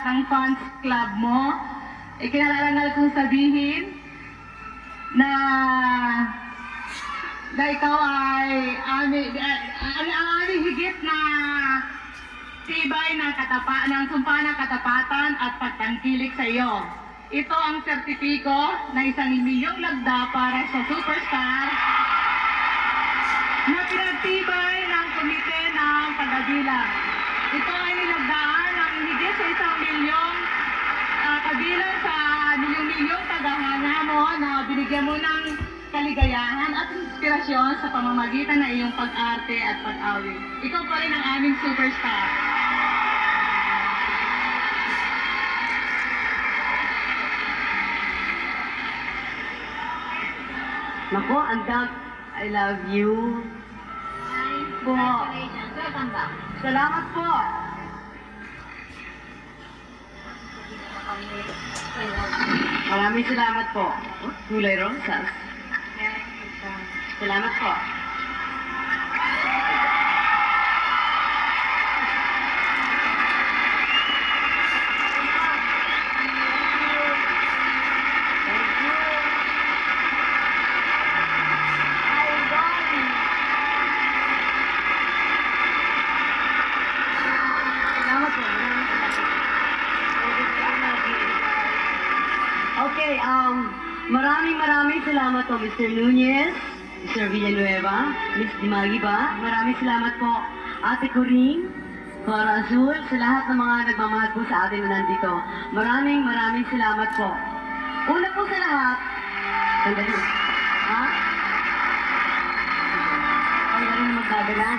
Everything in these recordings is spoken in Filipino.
ng fans club mo. Ikinalarangal kong sabihin na ikaw ay ang aming higit na tibay ng sumpa ng katapatan at pagtangkilik sa iyo. Ito ang sertipiko na 1,000,000 lagda para sa superstar na pinagtibay ng komite ng pagdabilang. Ito ay nilagdaan ng higit sa 1,000,000 kabilang sa milyong-milyong tagahanga mo na binigyan mo ng kaligayahan at inspirasyon sa pamamagitan ng iyong pag-arte at pag-awit. Ikaw pa rin ang aming superstar. Nako, andak, I love you. Po. Welcome back. Salamat po. Maraming salamat po. Kulay rosas. Salamat po. Okay, maraming salamat po, Mr. Nunez, Mr. Villanueva, Miss Dimagi ba? Maraming salamat po, Ate Corinne, Cora Azul, sa lahat ng mga nagmamahal po sa atin na nandito. Maraming salamat po. Una po sa lahat, sandali. Ha? Ay, na magdadala.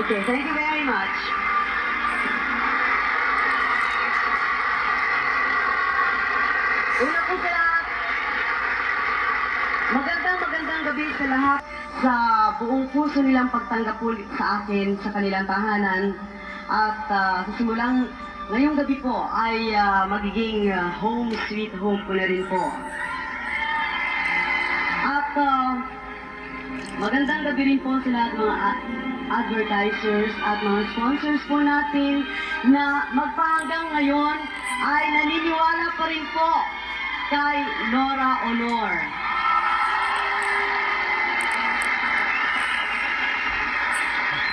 Okay, thank you very much. Una po sa lahat, magandang gabi sa lahat sa buong puso nilang pagtanggap po sa akin sa kanilang tahanan. At sa simulang ngayong gabi po ay magiging home sweet home ko na rin po. At magandang gabi rin po sa lahat mga advertisers at mga sponsors po natin na magpahanggang ngayon ay naniniwala pa rin po kay Nora Honor.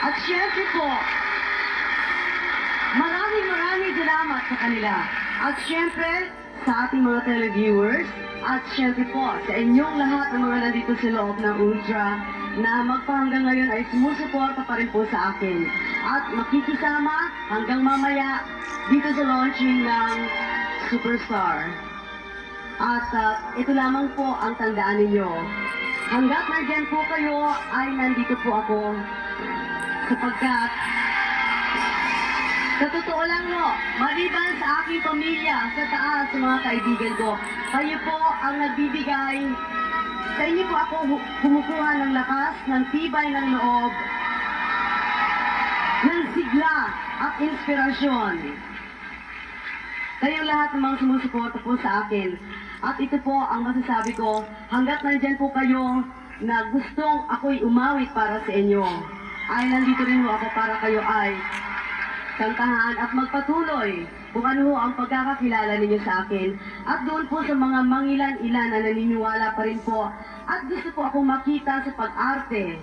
At syempre po, maraming salamat sa kanila. At syempre, sa ating mga televiewers, at syempre po, sa inyong lahat ng mga nandito sa loob ng Ultra, na magpahanggang ngayon ay sumusuporta pa rin po sa akin. At makikisama hanggang mamaya dito sa launching ng Superstar. At ito lamang po ang tandaan ninyo. Hanggat nandyan po kayo, ay nandito po ako. Sapagkat, sa totoo lang mo, maliban sa aking pamilya, sa taas, sa mga kaibigan ko, kayo po ang nagbibigay. Sa inyo po ako kumukuha ng lakas, ng tibay ng loob, ng sigla at inspirasyon. Kayong lahat ng mga sumusuporta po sa akin. At ito po ang masasabi ko, hanggat nandyan po kayo na gustong ako'y umawit para sa inyo, ay nandito rin po ako para kayo ay kantahan at magpatuloy kung ano ang pagkakakilala ninyo sa akin. At doon po sa mga mangilan-ilan na naniniwala pa rin po at gusto po akong makita sa pag-arte,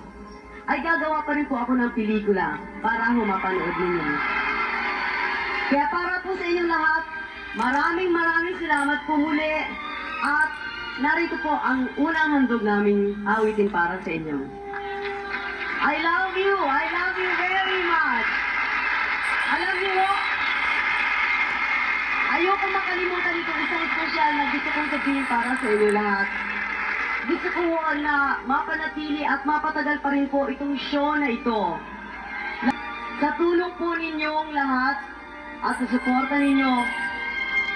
ay gagawa pa rin po ako ng pelikula para mapanood ninyo. Kaya para po sa inyong lahat, maraming salamat po muli at narito po ang unang handog naming awitin para sa inyo. I love you very much. Alam niyo, ayoko makalimutan itong isang espesyal na gusto kong sabihin para sa inyo lahat. Gusto ko na mapanatili at mapatagal pa rin po itong show na ito. Sa tulong po ninyong lahat at sa suporta ninyo,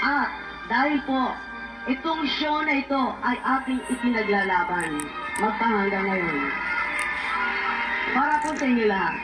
at dahil po, itong show na ito ay ating ipinaglalaban magpahanggang ngayon. Para po sa inyo lahat.